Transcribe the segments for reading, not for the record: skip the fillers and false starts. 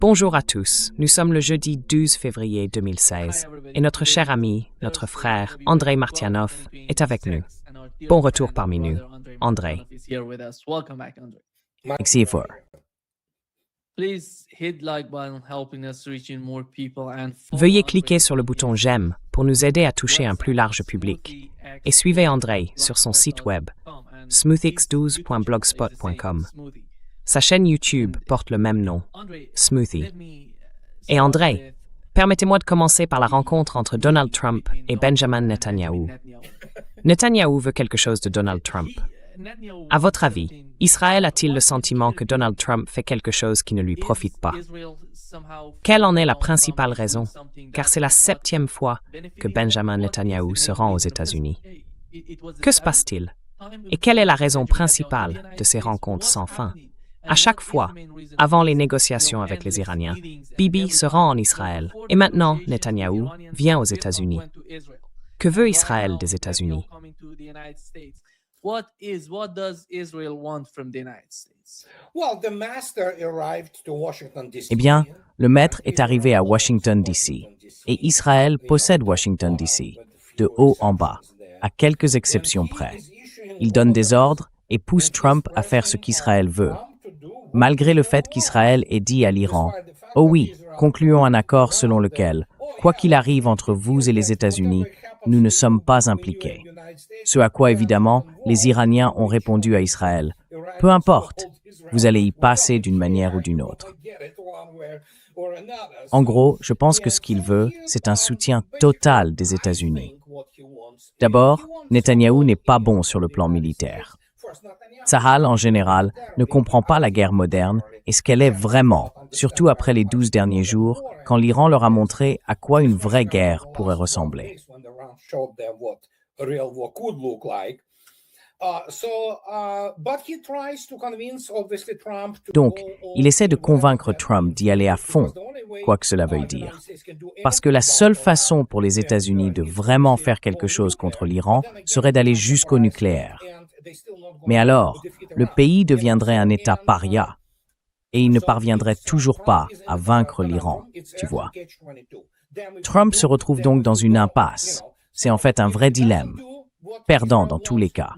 Bonjour à tous, nous sommes le jeudi 12 février 2016 et notre cher ami, notre frère Andrei Martianov est avec nous. Bon retour parmi nous, Andrei. Merci fort. Veuillez cliquer sur le bouton j'aime pour nous aider à toucher un plus large public et suivez Andrei sur son site web smoothx12.blogspot.com. Sa chaîne YouTube porte le même nom, Smoothie. Et Andrei, permettez-moi de commencer par la rencontre entre Donald Trump et Benjamin Netanyahu. Netanyahu veut quelque chose de Donald Trump. À votre avis, Israël a-t-il le sentiment que Donald Trump fait quelque chose qui ne lui profite pas? Quelle en est la principale raison? Car c'est la 7e fois que Benjamin Netanyahu se rend aux États-Unis. Que se passe-t-il? Et quelle est la raison principale de ces rencontres sans fin? À chaque fois, avant les négociations avec les Iraniens, Bibi se rend en Israël et maintenant Netanyahu vient aux États-Unis. Que veut Israël des États-Unis? Eh bien, le maître est arrivé à Washington, D.C. et Israël possède Washington, D.C. de haut en bas, à quelques exceptions près. Il donne des ordres et pousse Trump à faire ce qu'Israël veut. Malgré le fait qu'Israël ait dit à l'Iran « Oh oui, concluons un accord selon lequel, quoi qu'il arrive entre vous et les États-Unis, nous ne sommes pas impliqués. » Ce à quoi, évidemment, les Iraniens ont répondu à Israël « Peu importe, vous allez y passer d'une manière ou d'une autre. » En gros, je pense que ce qu'il veut, c'est un soutien total des États-Unis. D'abord, Netanyahou n'est pas bon sur le plan militaire. Tsahal, en général, ne comprend pas la guerre moderne et ce qu'elle est vraiment, surtout après les 12 derniers jours, quand l'Iran leur a montré à quoi une vraie guerre pourrait ressembler. Donc, il essaie de convaincre Trump d'y aller à fond, quoi que cela veuille dire. Parce que la seule façon pour les États-Unis de vraiment faire quelque chose contre l'Iran serait d'aller jusqu'au nucléaire. Mais alors, le pays deviendrait un État paria et il ne parviendrait toujours pas à vaincre l'Iran, tu vois. Trump se retrouve donc dans une impasse. C'est en fait un vrai dilemme, perdant dans tous les cas.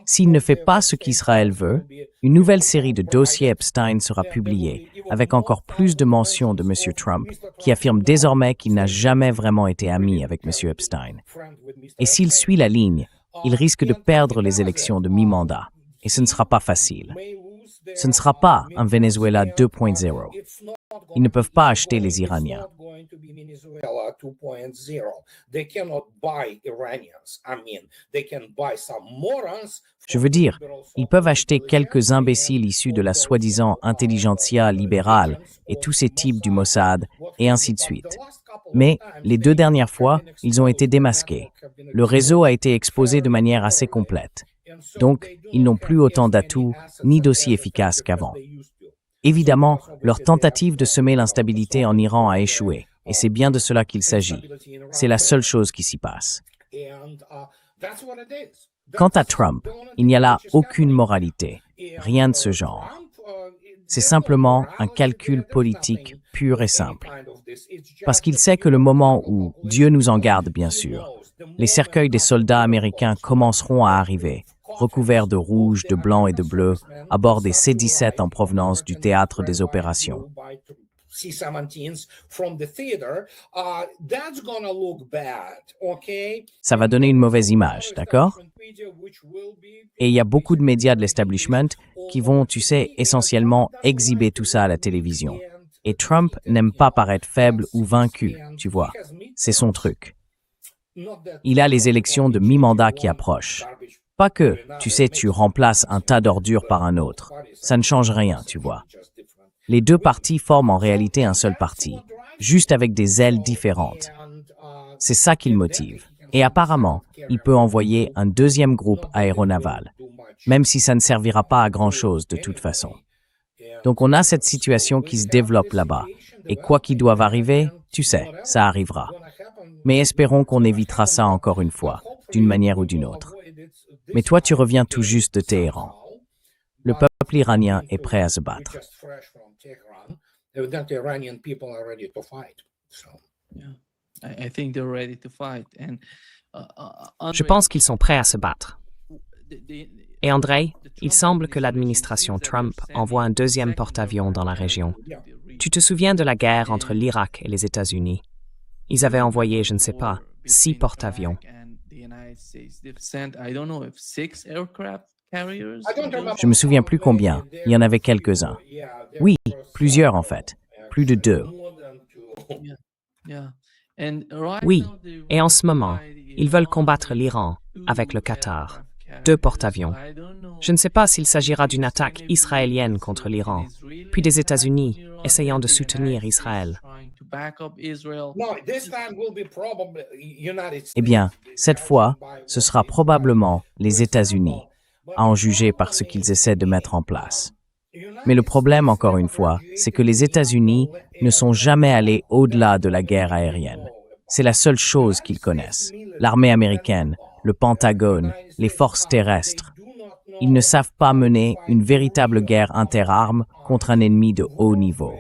S'il ne fait pas ce qu'Israël veut, une nouvelle série de dossiers Epstein sera publiée, avec encore plus de mentions de M. Trump, qui affirme désormais qu'il n'a jamais vraiment été ami avec M. Epstein. Et s'il suit la ligne, il risque de perdre les élections de mi-mandat. Et ce ne sera pas facile. Ce ne sera pas un Venezuela 2.0. Ils ne peuvent pas acheter les Iraniens. Je veux dire, ils peuvent acheter quelques imbéciles issus de la soi-disant intelligentsia libérale et tous ces types du Mossad, et ainsi de suite. Mais, les 2 dernières fois, ils ont été démasqués. Le réseau a été exposé de manière assez complète. Donc, ils n'ont plus autant d'atouts ni d'aussi efficaces qu'avant. Évidemment, leur tentative de semer l'instabilité en Iran a échoué, et c'est bien de cela qu'il s'agit. C'est la seule chose qui s'y passe. Quant à Trump, il n'y a là aucune moralité, rien de ce genre. C'est simplement un calcul politique pur et simple. Parce qu'il sait que le moment où, Dieu nous en garde bien sûr, les cercueils des soldats américains commenceront à arriver, recouverts de rouge, de blanc et de bleu, à bord des C-17 en provenance du théâtre des opérations. Ça va donner une mauvaise image, d'accord? Et il y a beaucoup de médias de l'establishment qui vont, tu sais, essentiellement exhiber tout ça à la télévision. Et Trump n'aime pas paraître faible ou vaincu, tu vois. C'est son truc. Il a les élections de mi-mandat qui approchent. Pas que, tu sais, tu remplaces un tas d'ordures par un autre. Ça ne change rien, tu vois. Les 2 partis forment en réalité un seul parti, juste avec des ailes différentes. C'est ça qui le motive. Et apparemment, il peut envoyer un 2e groupe aéronaval, même si ça ne servira pas à grand-chose de toute façon. Donc on a cette situation qui se développe là-bas. Et quoi qu'il doive arriver, tu sais, ça arrivera. Mais espérons qu'on évitera ça encore une fois, d'une manière ou d'une autre. Mais toi, tu reviens tout juste de Téhéran. Le peuple iranien est prêt à se battre. Evidently, Iranian people are ready to fight. So. Yeah, I think they're ready to fight. And Je pense qu'ils sont prêts à se battre. Et Andrei, il semble que l'administration Trump envoie un deuxième porte-avions dans la région. Tu te souviens de la guerre entre l'Irak et les États-Unis? Ils avaient envoyé, je ne sais pas, 6 porte-avions. Je me souviens plus combien. Il y en avait quelques-uns. Oui, plusieurs en fait. Plus de 2. Oui, et en ce moment, ils veulent combattre l'Iran avec le Qatar. 2 porte-avions. Je ne sais pas s'il s'agira d'une attaque israélienne contre l'Iran, puis des États-Unis essayant de soutenir Israël. Eh bien, cette fois, ce sera probablement les États-Unis, à en juger par ce qu'ils essaient de mettre en place. Mais le problème, encore une fois, c'est que les États-Unis ne sont jamais allés au-delà de la guerre aérienne. C'est la seule chose qu'ils connaissent. L'armée américaine, le Pentagone, les forces terrestres. Ils ne savent pas mener une véritable guerre interarmes contre un ennemi de haut niveau.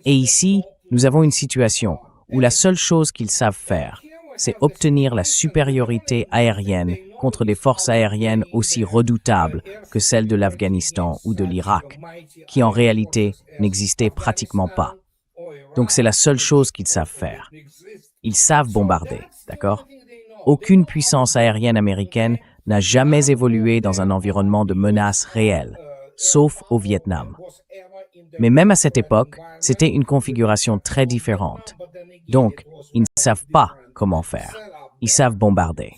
Et ici, nous avons une situation où la seule chose qu'ils savent faire, c'est obtenir la supériorité aérienne contre des forces aériennes aussi redoutables que celles de l'Afghanistan ou de l'Irak, qui en réalité n'existaient pratiquement pas. Donc c'est la seule chose qu'ils savent faire. Ils savent bombarder, d'accord? Aucune puissance aérienne américaine n'a jamais évolué dans un environnement de menace réelle, sauf au Vietnam. Mais même à cette époque, c'était une configuration très différente. Donc, ils ne savent pas comment faire. Ils savent bombarder.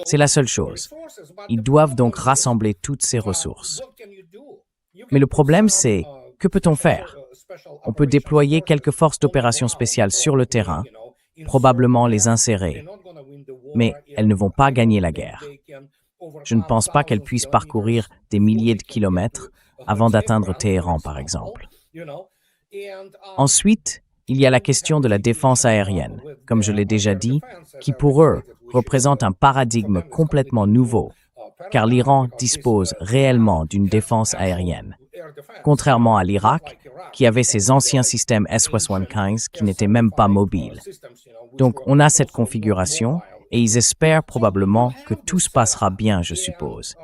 C'est la seule chose. Ils doivent donc rassembler toutes ces ressources. Mais le problème, c'est, que peut-on faire? On peut déployer quelques forces d'opération spéciales sur le terrain, probablement les insérer, mais elles ne vont pas gagner la guerre. Je ne pense pas qu'elles puissent parcourir des milliers de kilomètres avant d'atteindre Téhéran, par exemple. Ensuite, il y a la question de la défense aérienne, comme je l'ai déjà dit, qui pour eux représente un paradigme complètement nouveau, car l'Iran dispose réellement d'une défense aérienne, contrairement à l'Irak, qui avait ses anciens systèmes S-75 qui n'étaient même pas mobiles. Donc on a cette configuration, et ils espèrent probablement que tout se passera bien, je suppose.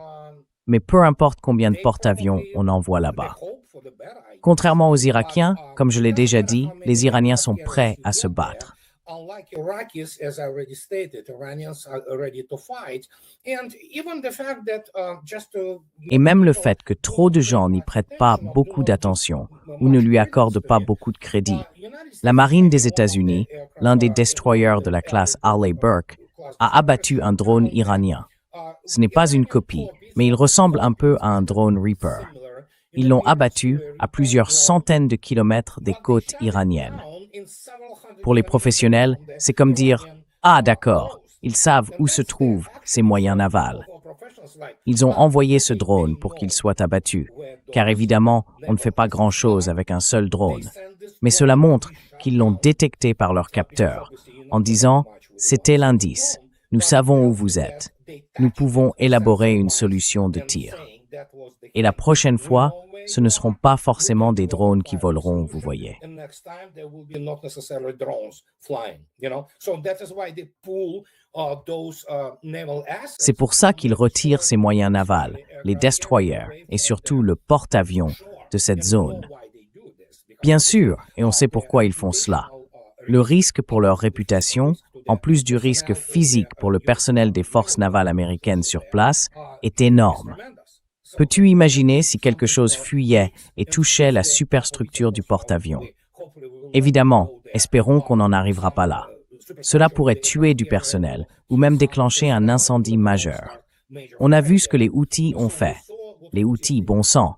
Mais peu importe combien de porte-avions on envoie là-bas. Contrairement aux Irakiens, comme je l'ai déjà dit, les Iraniens sont prêts à se battre. Et même le fait que trop de gens n'y prêtent pas beaucoup d'attention ou ne lui accordent pas beaucoup de crédit. La marine des États-Unis, l'un des destroyers de la classe Arleigh Burke, a abattu un drone iranien. Ce n'est pas une copie, mais il ressemble un peu à un drone Reaper. Ils l'ont abattu à plusieurs centaines de kilomètres des côtes iraniennes. Pour les professionnels, c'est comme dire « Ah d'accord, ils savent où se trouvent ces moyens navals ». Ils ont envoyé ce drone pour qu'il soit abattu, car évidemment, on ne fait pas grand-chose avec un seul drone. Mais cela montre qu'ils l'ont détecté par leur capteur, en disant « C'était l'indice, nous savons où vous êtes, nous pouvons élaborer une solution de tir ». Et la prochaine fois, ce ne seront pas forcément des drones qui voleront, vous voyez. C'est pour ça qu'ils retirent ces moyens navals, les destroyers et surtout le porte-avions de cette zone. Bien sûr, et on sait pourquoi ils font cela. Le risque pour leur réputation, en plus du risque physique pour le personnel des forces navales américaines sur place, est énorme. Peux-tu imaginer si quelque chose fuyait et touchait la superstructure du porte-avions? Évidemment, espérons qu'on n'en arrivera pas là. Cela pourrait tuer du personnel ou même déclencher un incendie majeur. On a vu ce que les Houthis ont fait. Les Houthis, bon sang.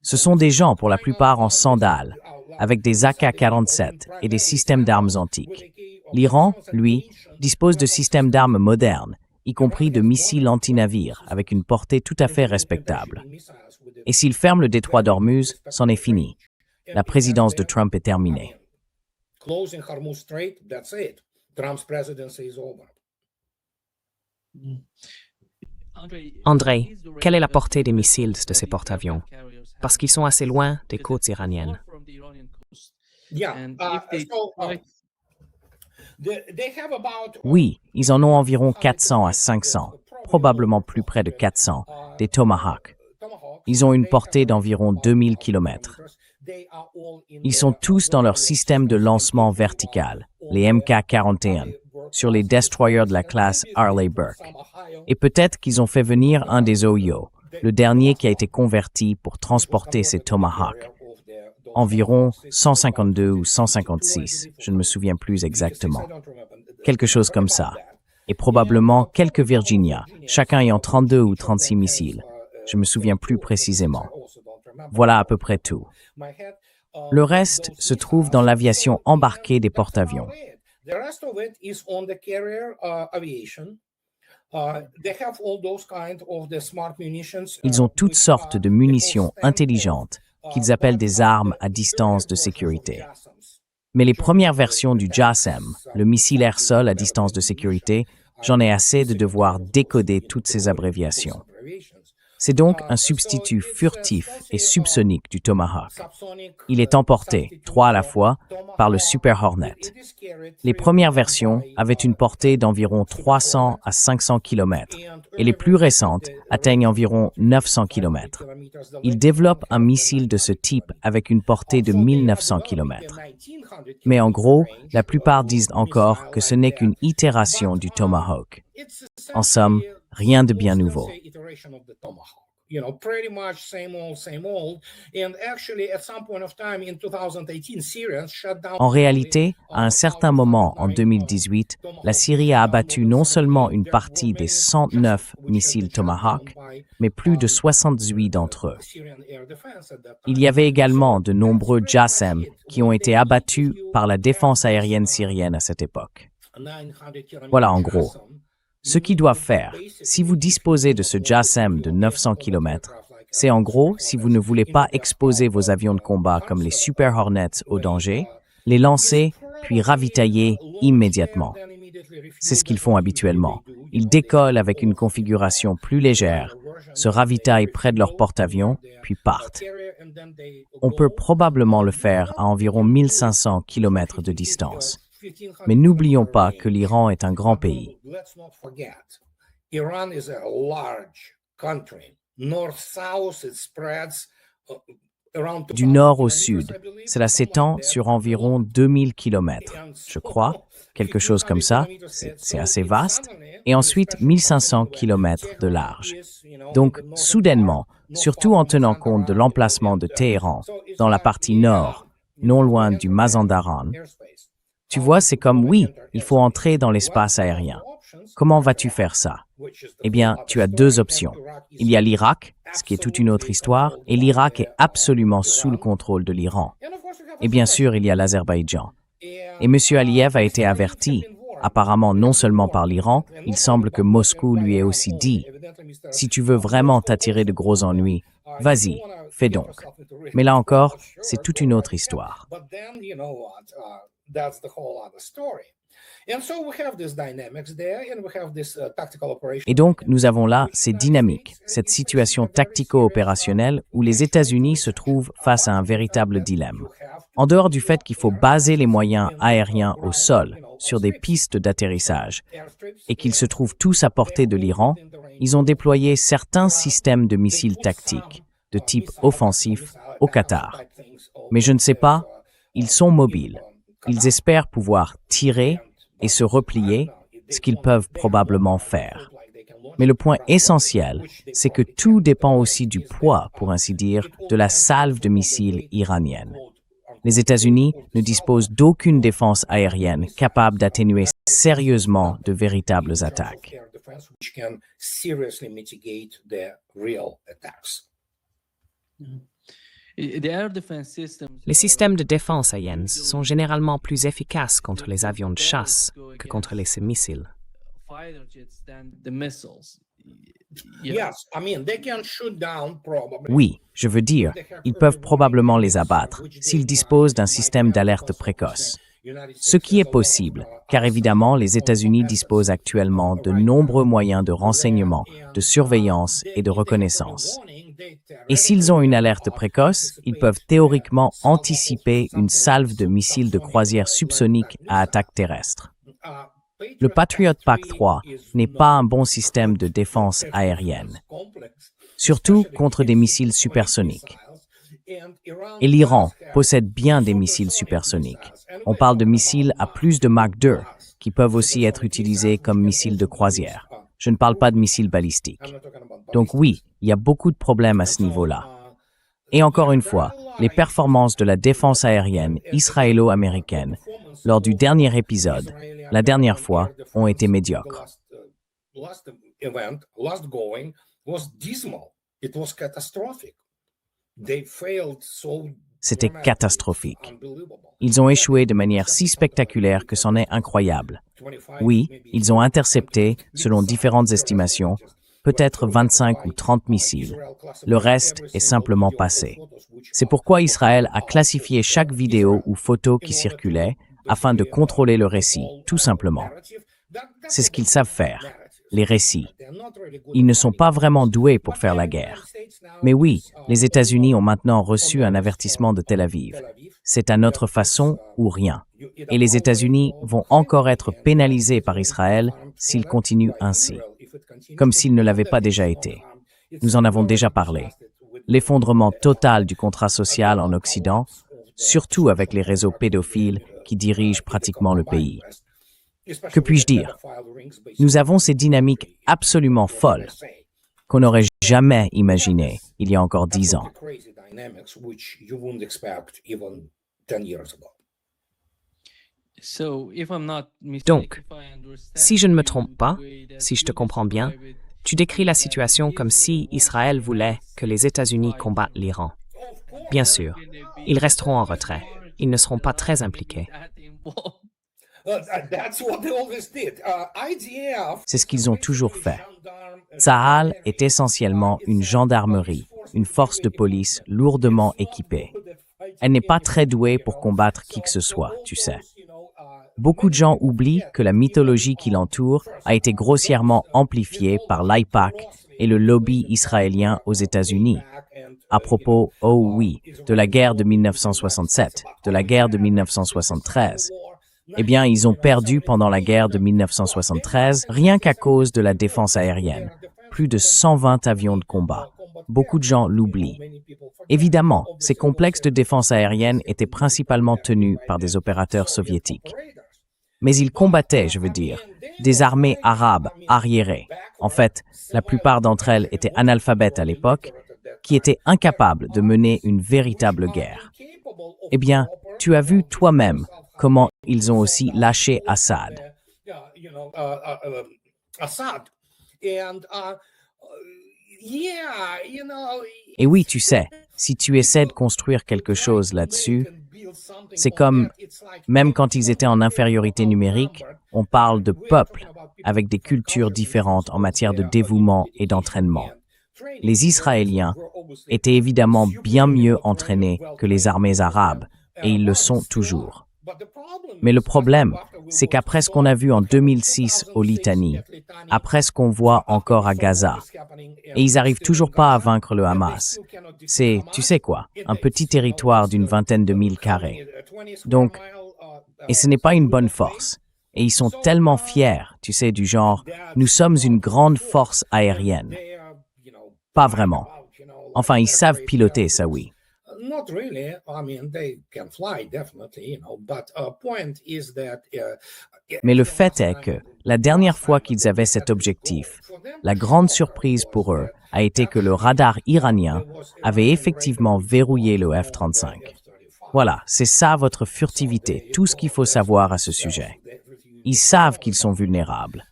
Ce sont des gens pour la plupart en sandales, avec des AK-47 et des systèmes d'armes antiques. L'Iran, lui, dispose de systèmes d'armes modernes, y compris de missiles anti-navires, avec une portée tout à fait respectable. Et s'il ferme le détroit d'Ormuz, c'en est fini. La présidence de Trump est terminée. André, quelle est la portée des missiles de ces porte-avions? Parce qu'ils sont assez loin des côtes iraniennes. Yeah. And if they So try they have about Oui, ils en ont environ 400 à 500, probablement plus près de 400, des Tomahawk. Ils ont une portée d'environ 2000 km. Ils sont tous dans leur système de lancement vertical, les MK-41, sur les destroyers de la classe Arleigh Burke. Et peut-être qu'ils ont fait venir un des Oyo, le dernier qui a été converti pour transporter ces Tomahawks. Environ 152 ou 156, je ne me souviens plus exactement. Quelque chose comme ça. Et probablement quelques Virginia, chacun ayant 32 ou 36 missiles. Je ne me souviens plus précisément. Voilà à peu près tout. Le reste se trouve dans l'aviation embarquée des porte-avions. Ils ont toutes sortes de munitions intelligentes qu'ils appellent des armes à distance de sécurité. Mais les premières versions du JASSM, le missile air-sol à distance de sécurité, j'en ai assez de devoir décoder toutes ces abréviations. C'est donc un substitut furtif et subsonique du Tomahawk. Il est emporté, 3 à la fois, par le Super Hornet. Les premières versions avaient une portée d'environ 300 à 500 km et les plus récentes atteignent environ 900 km. Ils développent un missile de ce type avec une portée de 1900 km. Mais en gros, la plupart disent encore que ce n'est qu'une itération du Tomahawk. En somme, rien de bien nouveau. You know, pretty much same old. And actually, at some point of time in 2018, Syrians shut down. En réalité, à un certain moment en 2018, la Syrie a abattu non seulement une partie des 109 missiles Tomahawk, mais plus de 78 d'entre eux. Il y avait également de nombreux JASSM qui ont été abattus par la défense aérienne syrienne à cette époque. Voilà en gros. Ce qu'ils doivent faire, si vous disposez de ce JASSM de 900 km, c'est en gros, si vous ne voulez pas exposer vos avions de combat comme les Super Hornets au danger, les lancer, puis ravitailler immédiatement. C'est ce qu'ils font habituellement. Ils décollent avec une configuration plus légère, se ravitaillent près de leur porte-avions, puis partent. On peut probablement le faire à environ 1500 km de distance. Mais n'oublions pas que l'Iran est un grand pays. Du nord au sud, cela s'étend sur environ 2000 km, je crois, quelque chose comme ça, c'est assez vaste, et ensuite 1500 km de large. Donc, soudainement, surtout en tenant compte de l'emplacement de Téhéran, dans la partie nord, non loin du Mazandaran, tu vois, c'est comme, oui, il faut entrer dans l'espace aérien. Comment vas-tu faire ça? Eh bien, tu as 2 options. Il y a l'Irak, ce qui est toute une autre histoire, et l'Irak est absolument sous le contrôle de l'Iran. Et bien sûr, il y a l'Azerbaïdjan. Et M. Aliyev a été averti, apparemment non seulement par l'Iran, il semble que Moscou lui ait aussi dit « Si tu veux vraiment t'attirer de gros ennuis, vas-y, fais donc. » Mais là encore, c'est toute une autre histoire. Et donc, nous avons là ces dynamiques, cette situation tactico-opérationnelle où les États-Unis se trouvent face à un véritable dilemme. En dehors du fait qu'il faut baser les moyens aériens au sol, sur des pistes d'atterrissage, et qu'ils se trouvent tous à portée de l'Iran, ils ont déployé certains systèmes de missiles tactiques, de type offensif, au Qatar. Mais je ne sais pas, ils sont mobiles. Ils espèrent pouvoir tirer et se replier, ce qu'ils peuvent probablement faire. Mais le point essentiel, c'est que tout dépend aussi du poids, pour ainsi dire, de la salve de missiles iranienne. Les États-Unis ne disposent d'aucune défense aérienne capable d'atténuer sérieusement de véritables attaques. Les systèmes de défense aérienne sont généralement plus efficaces contre les avions de chasse que contre les missiles. Oui, je veux dire, ils peuvent probablement les abattre s'ils disposent d'un système d'alerte précoce. Ce qui est possible, car évidemment, les États-Unis disposent actuellement de nombreux moyens de renseignement, de surveillance et de reconnaissance. Et s'ils ont une alerte précoce, ils peuvent théoriquement anticiper une salve de missiles de croisière subsoniques à attaque terrestre. Le Patriot PAC-3 n'est pas un bon système de défense aérienne, surtout contre des missiles supersoniques. Et l'Iran possède bien des missiles supersoniques. On parle de missiles à plus de Mach 2, qui peuvent aussi être utilisés comme missiles de croisière. Je ne parle pas de missiles balistiques. Donc oui, il y a beaucoup de problèmes à ce niveau-là. Et encore une fois, les performances de la défense aérienne israélo-américaine lors du dernier épisode, la dernière fois, ont été médiocres. C'était catastrophique. Ils ont échoué de manière si spectaculaire que c'en est incroyable. Oui, ils ont intercepté, selon différentes estimations, peut-être 25 ou 30 missiles. Le reste est simplement passé. C'est pourquoi Israël a classifié chaque vidéo ou photo qui circulait afin de contrôler le récit, tout simplement. C'est ce qu'ils savent faire, les récits. Ils ne sont pas vraiment doués pour faire la guerre. Mais oui, les États-Unis ont maintenant reçu un avertissement de Tel Aviv. C'est à notre façon ou rien. Et les États-Unis vont encore être pénalisés par Israël s'ils continuent ainsi, comme s'ils ne l'avaient pas déjà été. Nous en avons déjà parlé. L'effondrement total du contrat social en Occident, surtout avec les réseaux pédophiles qui dirigent pratiquement le pays. Que puis-je dire? Nous avons ces dynamiques absolument folles qu'on n'aurait jamais imaginées il y a encore 10 ans. Donc, si je ne me trompe pas, si je te comprends bien, tu décris la situation comme si Israël voulait que les États-Unis combattent l'Iran. Bien sûr, ils resteront en retrait. Ils ne seront pas très impliqués. C'est ce qu'ils ont toujours fait. Tsahal est essentiellement une gendarmerie, une force de police lourdement équipée. Elle n'est pas très douée pour combattre qui que ce soit, tu sais. Beaucoup de gens oublient que la mythologie qui l'entoure a été grossièrement amplifiée par l'AIPAC et le lobby israélien aux États-Unis. À propos, oh oui, de la guerre de 1967, de la guerre de 1973. Eh bien, ils ont perdu pendant la guerre de 1973 rien qu'à cause de la défense aérienne. Plus de 120 avions de combat. Beaucoup de gens l'oublient. Évidemment, ces complexes de défense aérienne étaient principalement tenus par des opérateurs soviétiques. Mais ils combattaient, je veux dire, des armées arabes arriérées. En fait, la plupart d'entre elles étaient analphabètes à l'époque, qui étaient incapables de mener une véritable guerre. Eh bien, tu as vu toi-même comment ils ont aussi lâché Assad. Et oui, tu sais, si tu essaies de construire quelque chose là-dessus, c'est comme, même quand ils étaient en infériorité numérique, on parle de peuples avec des cultures différentes en matière de dévouement et d'entraînement. Les Israéliens étaient évidemment bien mieux entraînés que les armées arabes, et ils le sont toujours. Mais le problème, c'est qu'après ce qu'on a vu en 2006 au Litanie, après ce qu'on voit encore à Gaza, et ils n'arrivent toujours pas à vaincre le Hamas. C'est, tu sais quoi, un petit territoire d'une vingtaine de milles carrés. Donc, et ce n'est pas une bonne force. Et ils sont tellement fiers, tu sais, du genre, nous sommes une grande force aérienne. Pas vraiment. Enfin, ils savent piloter, ça oui. Mais le fait est que, la dernière fois qu'ils avaient cet objectif, la grande surprise pour eux a été que le radar iranien avait effectivement verrouillé le F-35. Voilà, c'est ça votre furtivité, tout ce qu'il faut savoir à ce sujet. Ils savent qu'ils sont vulnérables.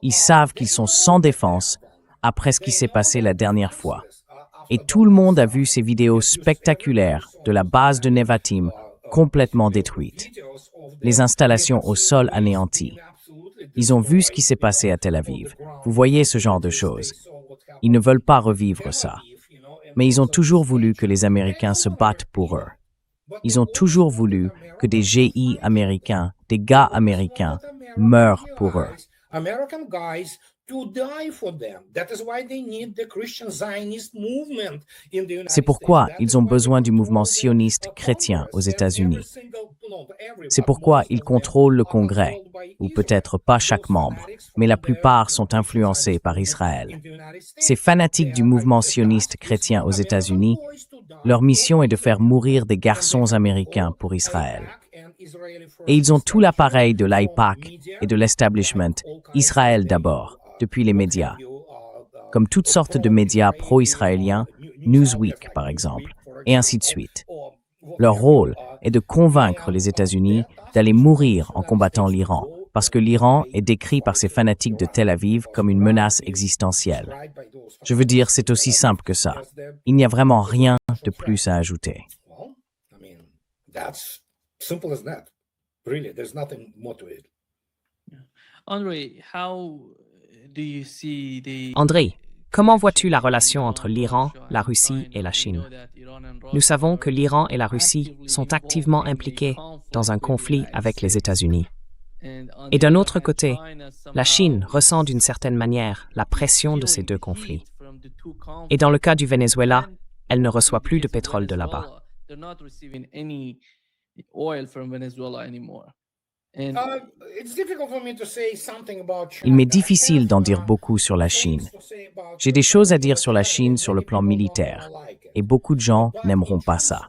Ils savent qu'ils sont sans défense après ce qui s'est passé la dernière fois. Et tout le monde a vu ces vidéos spectaculaires de la base de Nevatim complètement détruite. Les installations au sol anéanties. Ils ont vu ce qui s'est passé à Tel Aviv. Vous voyez ce genre de choses. Ils ne veulent pas revivre ça. Mais ils ont toujours voulu que les Américains se battent pour eux. Ils ont toujours voulu que des GI américains, des gars américains, meurent pour eux. American guys to die for them. That is why they need the Christian Zionist movement in the United C'est pourquoi States. ils ont besoin du mouvement sioniste chrétien aux États-Unis. C'est pourquoi ils contrôlent le Congrès, ou peut-être pas chaque membre, mais la plupart sont influencés par Israël. Ces fanatiques du mouvement sioniste chrétien aux États-Unis, leur mission est de faire mourir des garçons américains pour Israël. Et ils ont tout l'appareil de l'AIPAC et de l'establishment, Israël d'abord, depuis les médias. Comme toutes sortes de médias pro-israéliens, Newsweek par exemple, et ainsi de suite. Leur rôle est de convaincre les États-Unis d'aller mourir en combattant l'Iran, parce que l'Iran est décrit par ces fanatiques de Tel Aviv comme une menace existentielle. Je veux dire, c'est aussi simple que ça. Il n'y a vraiment rien de plus à ajouter. Well, I mean, that's simple as that. Really, there's nothing more to it. Andre, how do you see the André, comment vois-tu la relation entre l'Iran, la Russie et la Chine? Nous savons que l'Iran et la Russie sont activement impliqués dans un conflit avec les États-Unis. Et d'un autre côté, la Chine ressent d'une certaine manière la pression de ces deux conflits. Et dans le cas du Venezuela, elle ne reçoit plus de pétrole de là-bas. It's difficult for me to say something about China. Il m'est difficile d'en dire beaucoup sur la Chine. J'ai des choses à dire sur la Chine sur le plan militaire, et beaucoup de gens n'aimeront pas ça.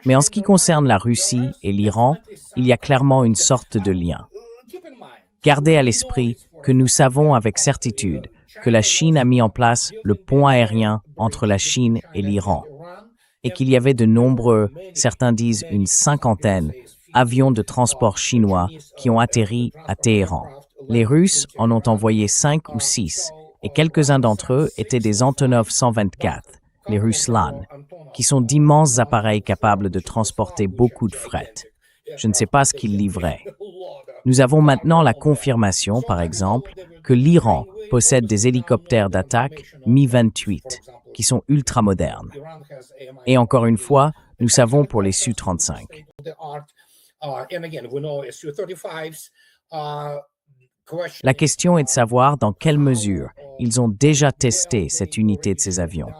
Mais en ce qui concerne la Russie et l'Iran, il y a clairement une sorte de lien. Gardez à l'esprit que nous savons avec certitude que la Chine a mis en place le pont aérien entre la Chine et l'Iran, et qu'il y avait de nombreux, certains disent une cinquantaine, avions de transport chinois qui ont atterri à Téhéran. Les Russes en ont envoyé 5 ou 6, et quelques-uns d'entre eux étaient des Antonov 124, les Ruslan, qui sont d'immenses appareils capables de transporter beaucoup de fret. Je ne sais pas ce qu'ils livraient. Nous avons maintenant la confirmation, par exemple, que l'Iran possède des hélicoptères d'attaque Mi-28, qui sont ultra-modernes. Et encore une fois, nous savons pour les Su-35. La question est de savoir dans quelle mesure ils ont déjà testé cette unité de ces avions,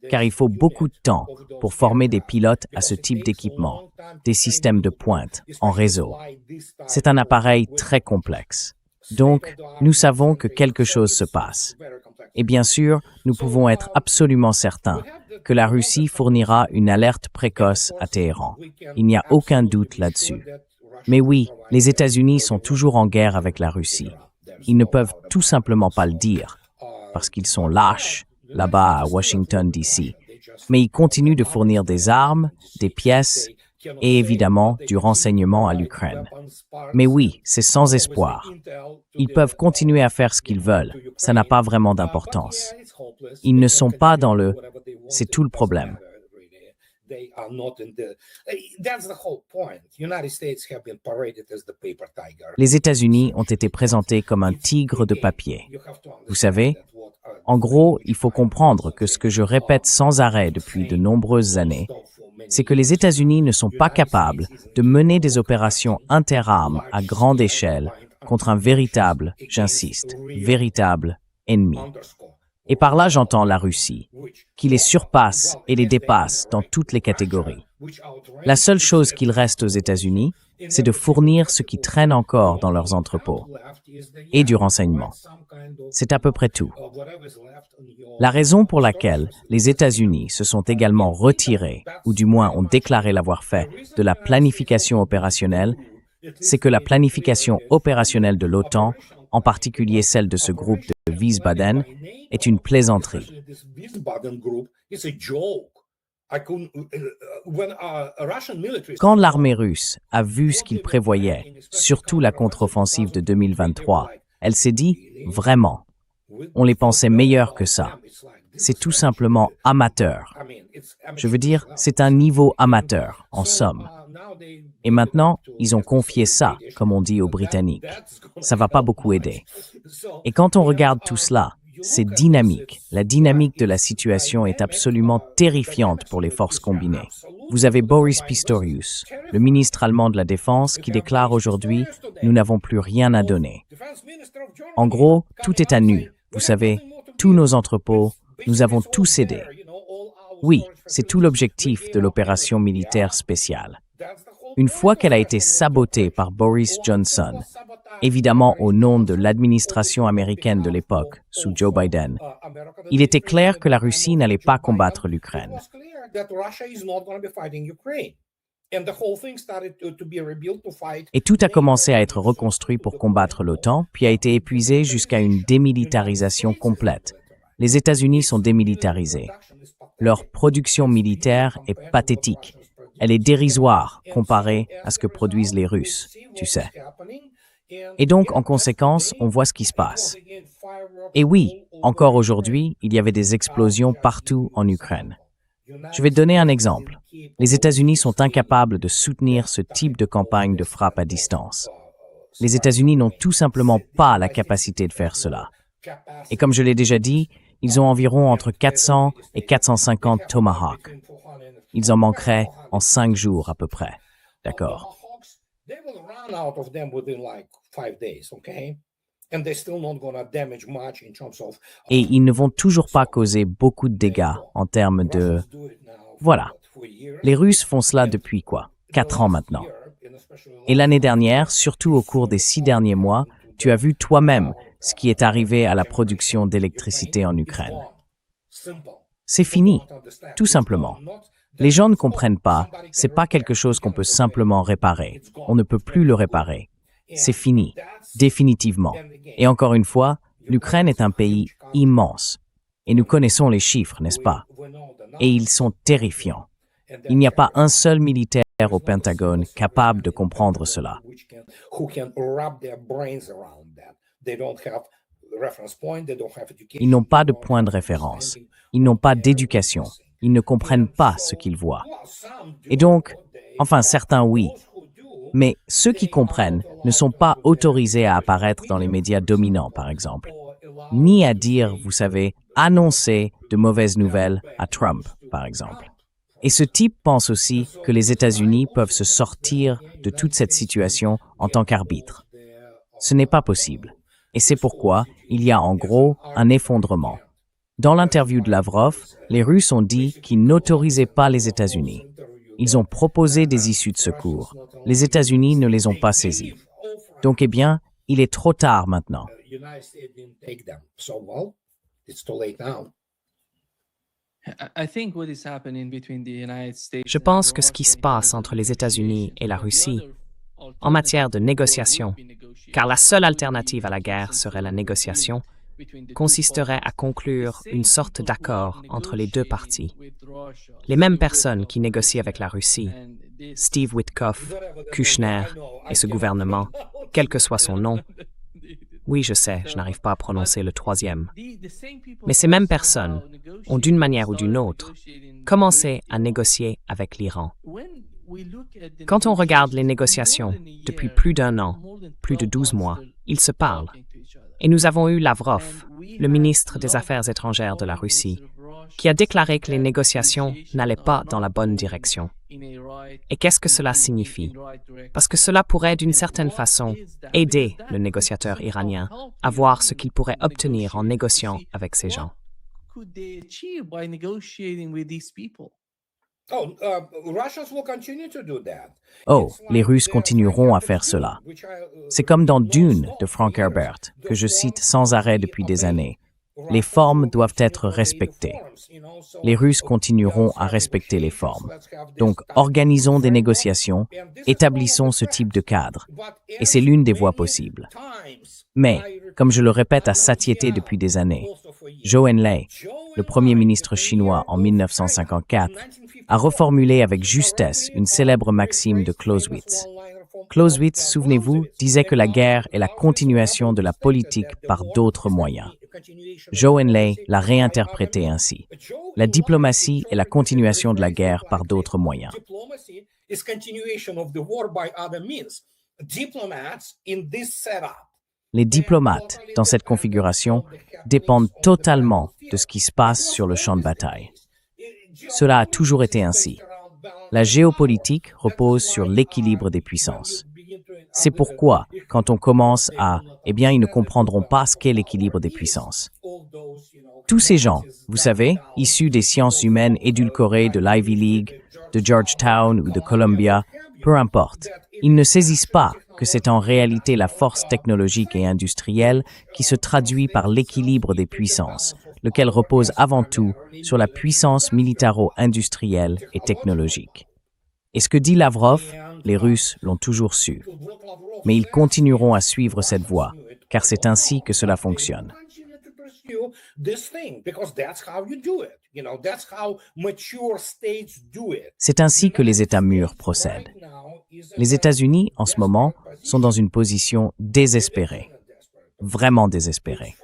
car il faut beaucoup de temps pour former des pilotes à ce type d'équipement, des systèmes de pointe, en réseau. C'est un appareil très complexe. Donc, nous savons que quelque chose se passe. Et bien sûr, nous pouvons être absolument certains que la Russie fournira une alerte précoce à Téhéran. Il n'y a aucun doute là-dessus. Mais oui, les États-Unis sont toujours en guerre avec la Russie. Ils ne peuvent tout simplement pas le dire, parce qu'ils sont lâches, là-bas à Washington, D.C. Mais ils continuent de fournir des armes, des pièces et évidemment du renseignement à l'Ukraine. Mais oui, c'est sans espoir. Ils peuvent continuer à faire ce qu'ils veulent, ça n'a pas vraiment d'importance. Ils ne sont pas dans le « c'est tout le problème ». Les États-Unis ont été présentés comme un tigre de papier. Vous savez, en gros, il faut comprendre que ce que je répète sans arrêt depuis de nombreuses années, c'est que les États-Unis ne sont pas capables de mener des opérations interarmes à grande échelle contre un véritable, j'insiste, véritable ennemi. Et par là, j'entends la Russie, qui les surpasse et les dépasse dans toutes les catégories. La seule chose qu'il reste aux États-Unis, c'est de fournir ce qui traîne encore dans leurs entrepôts et du renseignement. C'est à peu près tout. La raison pour laquelle les États-Unis se sont également retirés, ou du moins ont déclaré l'avoir fait, de la planification opérationnelle, c'est que la planification opérationnelle de l'OTAN, en particulier celle de ce groupe de Wiesbaden, est une plaisanterie. Quand l'armée russe a vu ce qu'il prévoyait, surtout la contre-offensive de 2023, elle s'est dit « vraiment ». On les pensait meilleurs que ça. C'est tout simplement amateur. Je veux dire, c'est un niveau amateur, en somme. Et maintenant, ils ont confié ça, comme on dit aux Britanniques. Ça va pas beaucoup aider. Et quand on regarde tout cela, c'est dynamique. La dynamique de la situation est absolument terrifiante pour les forces combinées. Vous avez Boris Pistorius, le ministre allemand de la Défense, qui déclare aujourd'hui « Nous n'avons plus rien à donner ». En gros, tout est à nu. Vous savez, tous nos entrepôts, nous avons tout cédé. Oui, c'est tout l'objectif de l'opération militaire spéciale. Une fois qu'elle a été sabotée par Boris Johnson, évidemment au nom de l'administration américaine de l'époque, sous Joe Biden, il était clair que la Russie n'allait pas combattre l'Ukraine. Et tout a commencé à être reconstruit pour combattre l'OTAN, puis a été épuisé jusqu'à une démilitarisation complète. Les États-Unis sont démilitarisés. Leur production militaire est pathétique. Elle est dérisoire comparée à ce que produisent les Russes, tu sais. Et donc, en conséquence, on voit ce qui se passe. Et oui, encore aujourd'hui, il y avait des explosions partout en Ukraine. Je vais te donner un exemple. Les États-Unis sont incapables de soutenir ce type de campagne de frappe à distance. Les États-Unis n'ont tout simplement pas la capacité de faire cela. Et comme je l'ai déjà dit, ils ont environ entre 400 et 450 Tomahawk. Ils en manqueraient en 5 jours à peu près. D'accord? Et ils ne vont toujours pas causer beaucoup de dégâts en termes de... Voilà. Les Russes font cela depuis quoi? 4 ans maintenant. Et l'année dernière, surtout au cours des 6 derniers mois, tu as vu toi-même ce qui est arrivé à la production d'électricité en Ukraine. C'est fini, tout simplement. Les gens ne comprennent pas, c'est pas quelque chose qu'on peut simplement réparer. On ne peut plus le réparer. C'est fini, définitivement. Et encore une fois, l'Ukraine est un pays immense. Et nous connaissons les chiffres, n'est-ce pas? Et ils sont terrifiants. Il n'y a pas un seul militaire au Pentagone capable de comprendre cela. Ils n'ont pas de point de référence. Ils n'ont pas d'éducation. Ils ne comprennent pas ce qu'ils voient. Et donc, enfin certains oui, mais ceux qui comprennent ne sont pas autorisés à apparaître dans les médias dominants, par exemple, ni à dire, vous savez, annoncer de mauvaises nouvelles à Trump, par exemple. Et ce type pense aussi que les États-Unis peuvent se sortir de toute cette situation en tant qu'arbitre. Ce n'est pas possible. Et c'est pourquoi il y a en gros un effondrement. Dans l'interview de Lavrov, les Russes ont dit qu'ils n'autorisaient pas les États-Unis. Ils ont proposé des issues de secours. Les États-Unis ne les ont pas saisies. Donc, eh bien, il est trop tard maintenant. Je pense que ce qui se passe entre les États-Unis et la Russie, en matière de négociation, car la seule alternative à la guerre serait la négociation, consisterait à conclure une sorte d'accord entre les deux parties. Les mêmes personnes qui négocient avec la Russie, Steve Witkoff, Kushner et ce gouvernement, quel que soit son nom, oui, je sais, je n'arrive pas à prononcer le troisième, mais ces mêmes personnes ont d'une manière ou d'une autre commencé à négocier avec l'Iran. Quand on regarde les négociations depuis plus d'1 an, plus de 12 mois, ils se parlent. Et nous avons eu Lavrov, le ministre des Affaires étrangères de la Russie, qui a déclaré que les négociations n'allaient pas dans la bonne direction. Et qu'est-ce que cela signifie? Parce que cela pourrait d'une certaine façon aider le négociateur iranien à voir ce qu'il pourrait obtenir en négociant avec ces gens. Oh, les Russes continueront à faire cela. C'est comme dans Dune de Frank Herbert, que je cite sans arrêt depuis des années. Les formes doivent être respectées. Les Russes continueront à respecter les formes. Donc, organisons des négociations, établissons ce type de cadre. Et c'est l'une des voies possibles. Mais, comme je le répète à satiété depuis des années, Zhou Enlai, le premier ministre chinois en 1954, a reformulé avec justesse une célèbre maxime de Clausewitz. Clausewitz, souvenez-vous, disait que la guerre est la continuation de la politique par d'autres moyens. Zhou Enlai l'a réinterprété ainsi. La diplomatie est la continuation de la guerre par d'autres moyens. Les diplomates, dans cette configuration, dépendent totalement de ce qui se passe sur le champ de bataille. Cela a toujours été ainsi. La géopolitique repose sur l'équilibre des puissances. C'est pourquoi, quand on commence à « eh bien, ils ne comprendront pas ce qu'est l'équilibre des puissances ». Tous ces gens, vous savez, issus des sciences humaines édulcorées de l'Ivy League, de Georgetown ou de Columbia, peu importe, ils ne saisissent pas que c'est en réalité la force technologique et industrielle qui se traduit par l'équilibre des puissances, lequel repose avant tout sur la puissance militaro-industrielle et technologique. Et ce que dit Lavrov, les Russes l'ont toujours su. Mais ils continueront à suivre cette voie, car c'est ainsi que cela fonctionne. C'est ainsi que les États mûrs procèdent. Les États-Unis, en ce moment, sont dans une position désespérée, vraiment désespérée.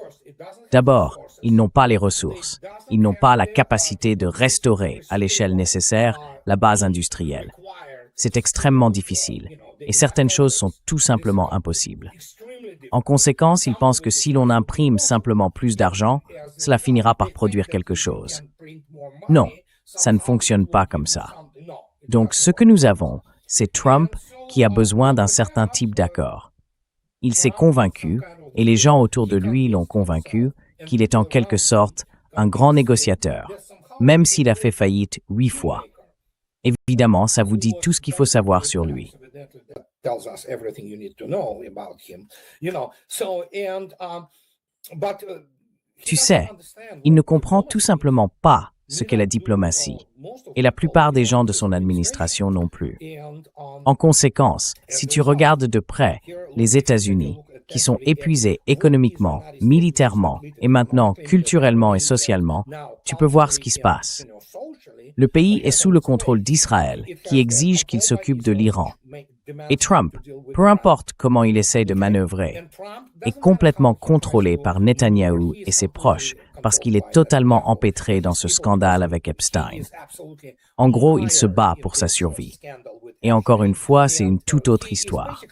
D'abord, ils n'ont pas les ressources, ils n'ont pas la capacité de restaurer, à l'échelle nécessaire, la base industrielle. C'est extrêmement difficile, et certaines choses sont tout simplement impossibles. En conséquence, ils pensent que si l'on imprime simplement plus d'argent, cela finira par produire quelque chose. Non, ça ne fonctionne pas comme ça. Donc, ce que nous avons, c'est Trump qui a besoin d'un certain type d'accord. Il s'est convaincu, et les gens autour de lui l'ont convaincu, qu'il est en quelque sorte un grand négociateur, même s'il a fait faillite 8 fois. Évidemment, ça vous dit tout ce qu'il faut savoir sur lui. Tu sais, il ne comprend tout simplement pas ce qu'est la diplomatie, et la plupart des gens de son administration non plus. En conséquence, si tu regardes de près les États-Unis, qui sont épuisés économiquement, militairement et maintenant culturellement et socialement, tu peux voir ce qui se passe. Le pays est sous le contrôle d'Israël, qui exige qu'il s'occupe de l'Iran. Et Trump, peu importe comment il essaie de manœuvrer, est complètement contrôlé par Netanyahou et ses proches parce qu'il est totalement empêtré dans ce scandale avec Epstein. En gros, il se bat pour sa survie. Et encore une fois, c'est une toute autre histoire.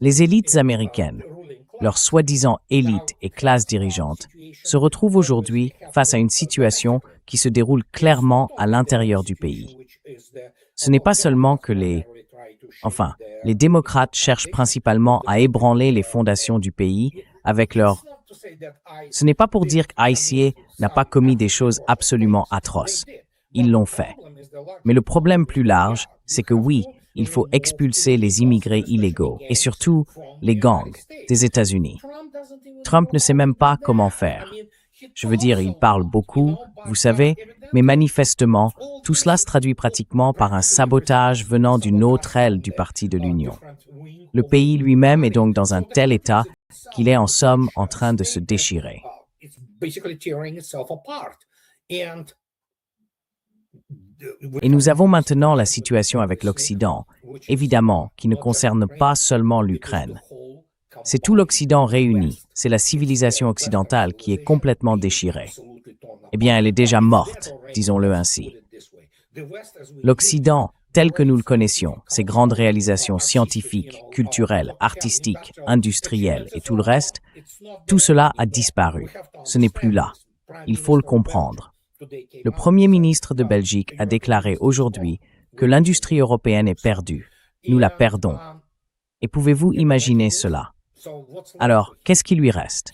Les élites américaines, leurs soi-disant élites et classes dirigeantes, se retrouvent aujourd'hui face à une situation qui se déroule clairement à l'intérieur du pays. Ce n'est pas seulement que les démocrates cherchent principalement à ébranler les fondations du pays avec leur... Ce n'est pas pour dire qu'ICA n'a pas commis des choses absolument atroces. Ils l'ont fait. Mais le problème plus large, c'est que oui, il faut expulser les immigrés illégaux et surtout les gangs des États-Unis. Trump ne sait même pas comment faire. Je veux dire, il parle beaucoup, vous savez, mais manifestement, tout cela se traduit pratiquement par un sabotage venant d'une autre aile du parti de l'Union. Le pays lui-même est donc dans un tel état qu'il est en somme en train de se déchirer. Et nous avons maintenant la situation avec l'Occident, évidemment, qui ne concerne pas seulement l'Ukraine. C'est tout l'Occident réuni, c'est la civilisation occidentale qui est complètement déchirée. Eh bien, elle est déjà morte, disons-le ainsi. L'Occident, tel que nous le connaissions, ses grandes réalisations scientifiques, culturelles, artistiques, industrielles et tout le reste, tout cela a disparu. Ce n'est plus là. Il faut le comprendre. Le Premier ministre de Belgique a déclaré aujourd'hui que l'industrie européenne est perdue. Nous la perdons. Et pouvez-vous imaginer cela? Alors, qu'est-ce qui lui reste?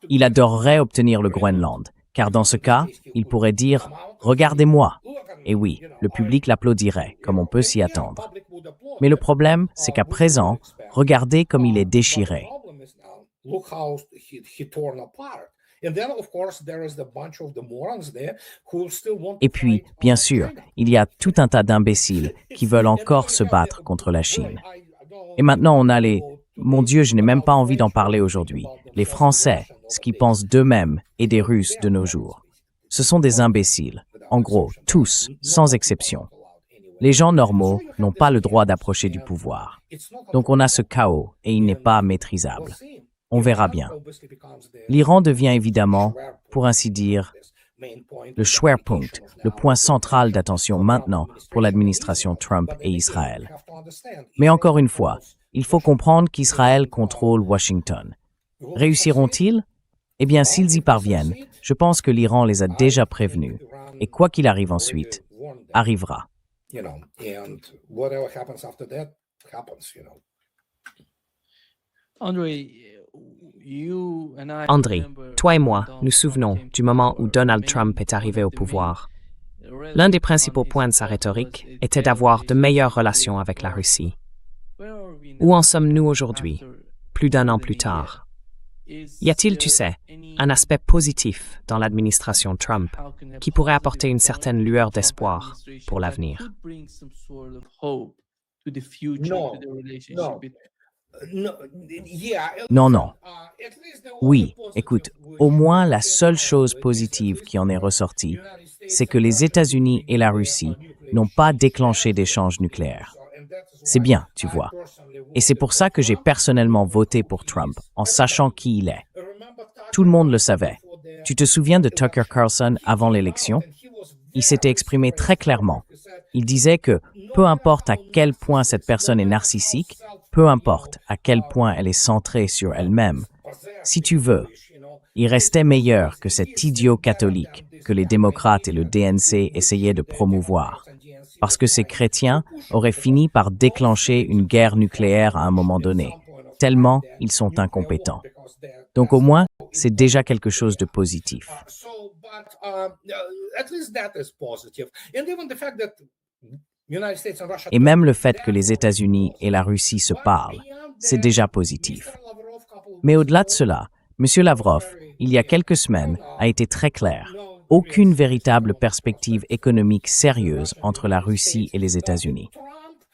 Il adorerait obtenir le Groenland, car dans ce cas, il pourrait dire « Regardez-moi ». Et oui, le public l'applaudirait, comme on peut s'y attendre. Mais le problème, c'est qu'à présent, regardez comme il est déchiré. Et puis, bien sûr, il y a tout un tas d'imbéciles qui veulent encore se battre contre la Chine. Et maintenant, on a les... Mon Dieu, je n'ai même pas envie d'en parler aujourd'hui. Les Français, ce qu'ils pensent d'eux-mêmes et des Russes de nos jours. Ce sont des imbéciles. En gros, tous, sans exception. Les gens normaux n'ont pas le droit d'approcher du pouvoir. Donc on a ce chaos et il n'est pas maîtrisable. On verra bien. L'Iran devient évidemment, pour ainsi dire, Le Schwerpunkt, le point central d'attention maintenant pour l'administration Trump et Israël. Mais encore une fois, il faut comprendre qu'Israël contrôle Washington. Réussiront-ils? Eh bien, s'ils y parviennent, je pense que l'Iran les a déjà prévenus. Et quoi qu'il arrive ensuite, arrivera. André, toi et moi, nous souvenons du moment où Donald Trump est arrivé au pouvoir. L'un des principaux points de sa rhétorique était d'avoir de meilleures relations avec la Russie. Où en sommes-nous aujourd'hui, plus d'un an plus tard? Y a-t-il, tu sais, un aspect positif dans l'administration Trump qui pourrait apporter une certaine lueur d'espoir pour l'avenir? Non. Oui, écoute, au moins la seule chose positive qui en est ressortie, c'est que les États-Unis et la Russie n'ont pas déclenché d'échanges nucléaires. C'est bien, tu vois. Et c'est pour ça que j'ai personnellement voté pour Trump, en sachant qui il est. Tout le monde le savait. Tu te souviens de Tucker Carlson avant l'élection? Il s'était exprimé très clairement. Il disait que peu importe à quel point cette personne est narcissique, peu importe à quel point elle est centrée sur elle-même, si tu veux, il restait meilleur que cet idiot catholique que les démocrates et le DNC essayaient de promouvoir. Parce que ces chrétiens auraient fini par déclencher une guerre nucléaire à un moment donné, tellement ils sont incompétents. Donc au moins, c'est déjà quelque chose de positif. Et même le fait que les États-Unis et la Russie se parlent, c'est déjà positif. Mais au-delà de cela, M. Lavrov, il y a quelques semaines, a été très clair. Aucune véritable perspective économique sérieuse entre la Russie et les États-Unis.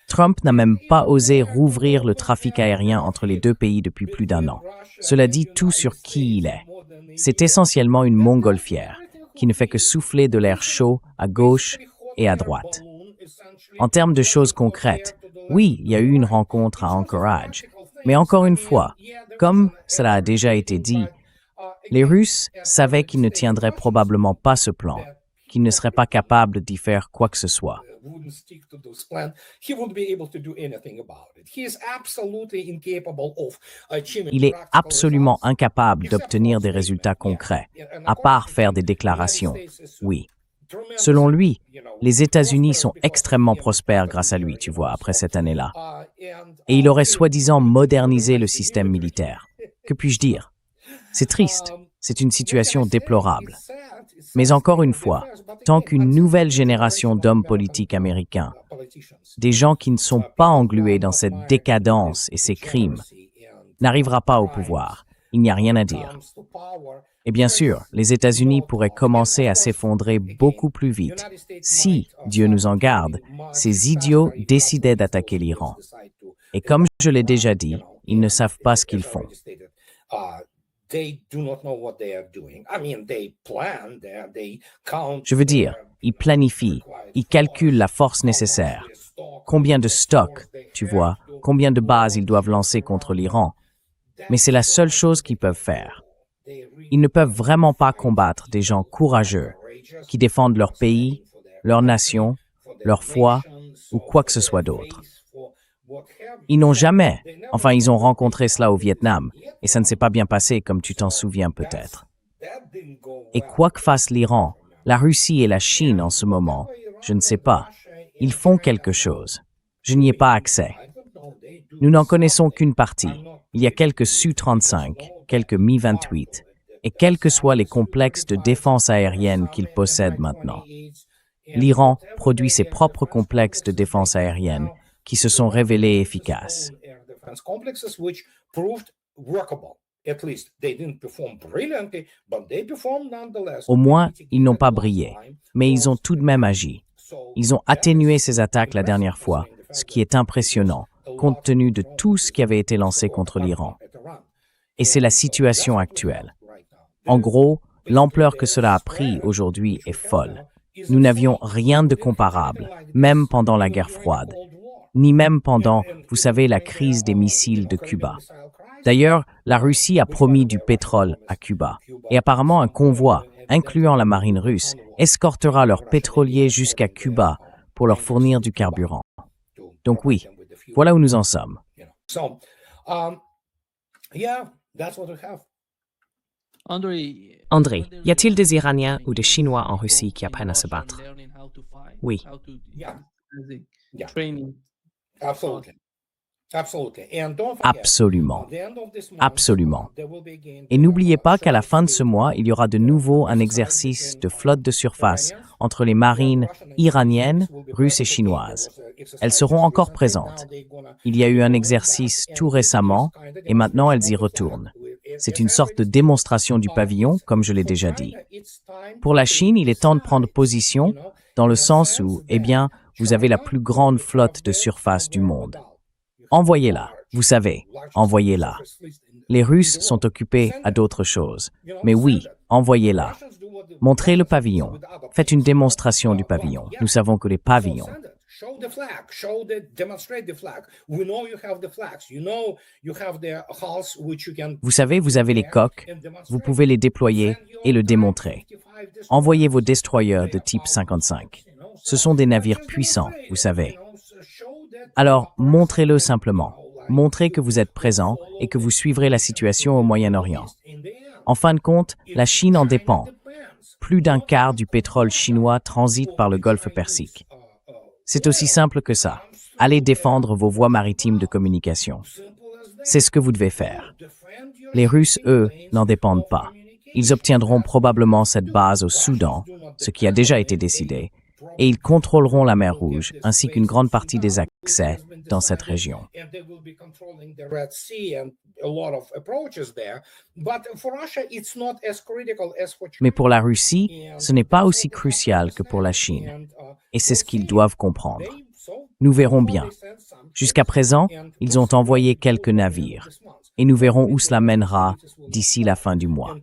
Trump n'a même pas osé rouvrir le trafic aérien entre les deux pays depuis plus d'un an. Cela dit tout sur qui il est. C'est essentiellement une montgolfière qui ne fait que souffler de l'air chaud à gauche et à droite. En termes de choses concrètes, oui, il y a eu une rencontre à Anchorage. Mais encore une fois, comme cela a déjà été dit, les Russes savaient qu'ils ne tiendraient probablement pas ce plan, qu'ils ne seraient pas capables d'y faire quoi que ce soit. Il est absolument incapable d'obtenir des résultats concrets, à part faire des déclarations. Oui. Selon lui, les États-Unis sont extrêmement prospères grâce à lui, tu vois, après cette année-là. Et il aurait soi-disant modernisé le système militaire. Que puis-je dire? C'est triste, c'est une situation déplorable. Mais encore une fois, tant qu'une nouvelle génération d'hommes politiques américains, des gens qui ne sont pas englués dans cette décadence et ces crimes, n'arrivera pas au pouvoir, il n'y a rien à dire. Et bien sûr, les États-Unis pourraient commencer à s'effondrer beaucoup plus vite si, Dieu nous en garde, ces idiots décidaient d'attaquer l'Iran. Et comme je l'ai déjà dit, ils ne savent pas ce qu'ils font. Je veux dire, ils planifient, ils calculent la force nécessaire. Combien de stocks, tu vois, combien de bases ils doivent lancer contre l'Iran. Mais c'est la seule chose qu'ils peuvent faire. Ils ne peuvent vraiment pas combattre des gens courageux qui défendent leur pays, leur nation, leur foi ou quoi que ce soit d'autre. Ils n'ont jamais, enfin ils ont rencontré cela au Vietnam et ça ne s'est pas bien passé comme tu t'en souviens peut-être. Et quoi que fasse l'Iran, la Russie et la Chine en ce moment, je ne sais pas, ils font quelque chose. Je n'y ai pas accès. Nous n'en connaissons qu'une partie. Il y a quelques Su-35, quelques Mi-28 et quels que soient les complexes de défense aérienne qu'ils possèdent maintenant. L'Iran produit ses propres complexes de défense aérienne qui se sont révélés efficaces. Au moins, ils n'ont pas brillé, mais ils ont tout de même agi. Ils ont atténué ces attaques la dernière fois, ce qui est impressionnant, compte tenu de tout ce qui avait été lancé contre l'Iran. Et c'est la situation actuelle. En gros, l'ampleur que cela a pris aujourd'hui est folle. Nous n'avions rien de comparable, même pendant la guerre froide, ni même pendant, vous savez, la crise des missiles de Cuba. D'ailleurs, la Russie a promis du pétrole à Cuba, et apparemment un convoi incluant la marine russe, escortera leurs pétroliers jusqu'à Cuba pour leur fournir du carburant. Donc oui, voilà où nous en sommes. So, yeah, that's what we have. André, André, y a-t-il des Iraniens ou des Chinois en Russie qui apprennent à se battre? Oui. Yeah, yeah. Training. Absolutely. Absolutely. And don't forget, Absolument. at the end of this month, Absolument. there will be again Et n'oubliez pas qu'à la fin de ce mois, il y aura de nouveau un exercice de flotte de surface entre les marines iraniennes, russes et chinoises. Elles seront encore présentes. Il y a eu un exercice tout récemment et maintenant elles y retournent. C'est une sorte de démonstration du pavillon, comme je l'ai déjà dit. Pour la Chine, il est temps de prendre position dans le sens où, eh bien, vous avez la plus grande flotte de surface du monde. Envoyez-la, vous savez, envoyez-la. Les Russes sont occupés à d'autres choses. Mais oui, envoyez-la. Montrez le pavillon. Faites une démonstration du pavillon. Nous savons que les pavillons. Show the flag, demonstrate the flag. We know you have the flags. You know you have the hulls which you can. Vous savez, vous avez les coques, vous pouvez les déployer et le démontrer. Envoyez vos destroyers de type 55. Ce sont des navires puissants, vous savez. Alors, montrez-le simplement. Montrez que vous êtes présent et que vous suivrez la situation au Moyen-Orient. En fin de compte, la Chine en dépend. Plus d'un quart du pétrole chinois transite par le golfe Persique. C'est aussi simple que ça. Allez défendre vos voies maritimes de communication. C'est ce que vous devez faire. Les Russes, eux, n'en dépendent pas. Ils obtiendront probablement cette base au Soudan, ce qui a déjà été décidé, et ils contrôleront la mer Rouge, ainsi qu'une grande partie des accès dans cette région. Mais pour la Russie, ce n'est pas aussi crucial que pour la Chine. Et c'est ce qu'ils doivent comprendre. Nous verrons bien. Jusqu'à présent, ils ont envoyé quelques navires. Et nous verrons où cela mènera d'ici la fin du mois.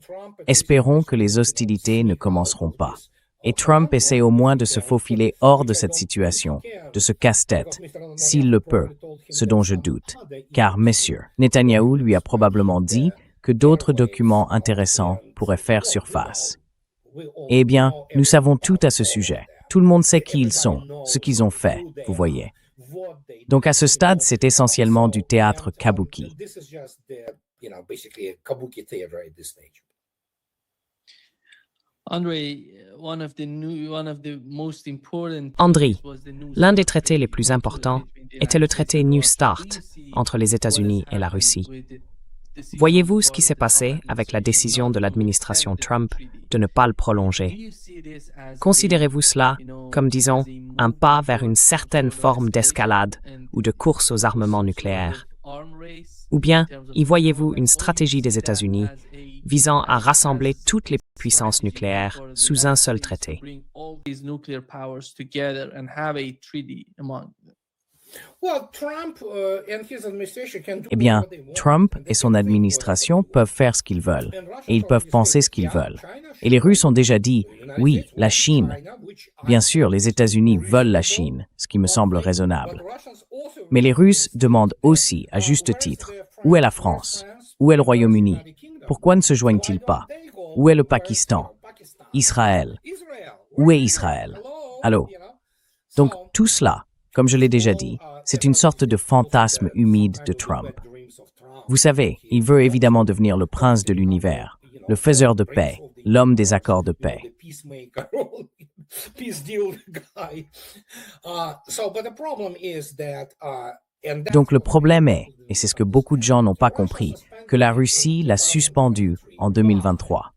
Espérons que les hostilités ne commenceront pas. Et Trump essaie au moins de se faufiler hors de cette situation, de ce casse-tête, s'il le peut, ce dont je doute. Car, messieurs, Netanyahou lui a probablement dit que d'autres documents intéressants pourraient faire surface. Eh bien, nous savons tout à ce sujet. Tout le monde sait qui ils sont, ce qu'ils ont fait, vous voyez. Donc à ce stade, c'est essentiellement du théâtre kabuki. André, l'un des traités les plus importants était le traité New Start entre les États-Unis et la Russie. Voyez-vous ce qui s'est passé avec la décision de l'administration Trump de ne pas le prolonger? Considérez-vous cela comme, disons, un pas vers une certaine forme d'escalade ou de course aux armements nucléaires? Ou bien y voyez-vous une stratégie des États-Unis visant à rassembler toutes les puissances nucléaires sous un seul traité? Eh bien, Trump et son administration peuvent faire ce qu'ils veulent, et ils peuvent penser ce qu'ils veulent. Et les Russes ont déjà dit, oui, la Chine. Bien sûr, les États-Unis veulent la Chine, ce qui me semble raisonnable. Mais les Russes demandent aussi, à juste titre, où est la France? Où est le Royaume-Uni? Pourquoi ne se joignent-ils pas? Où est le Pakistan? Israël? Où est Israël? Allô? Donc, tout cela, comme je l'ai déjà dit, c'est une sorte de fantasme humide de Trump. Vous savez, il veut évidemment devenir le prince de l'univers, le faiseur de paix, l'homme des accords de paix. Donc le problème est, et c'est ce que beaucoup de gens n'ont pas compris, que la Russie l'a suspendu en 2023.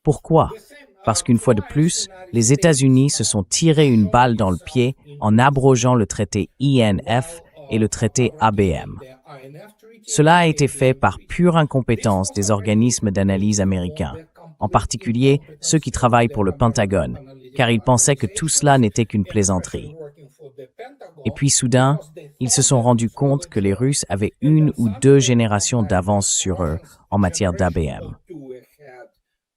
Pourquoi? Parce qu'une fois de plus, les États-Unis se sont tirés une balle dans le pied en abrogeant le traité INF et le traité ABM. Cela a été fait par pure incompétence des organismes d'analyse américains, en particulier ceux qui travaillent pour le Pentagone, car ils pensaient que tout cela n'était qu'une plaisanterie. Et puis soudain, ils se sont rendus compte que les Russes avaient 1 ou 2 générations d'avance sur eux en matière d'ABM.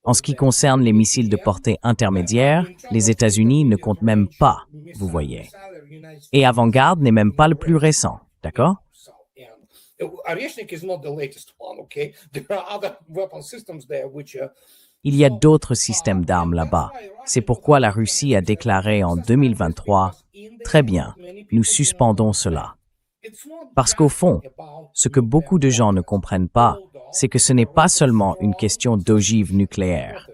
En ce qui concerne les missiles de portée intermédiaire, les États-Unis ne comptent même pas, vous voyez. Et Avangard n'est même pas le plus récent, d'accord? Il y a d'autres systèmes d'armes là-bas. C'est pourquoi la Russie a déclaré en 2023, « Très bien, nous suspendons cela. » Parce qu'au fond, ce que beaucoup de gens ne comprennent pas, c'est que ce n'est pas seulement une question d'ogive nucléaire.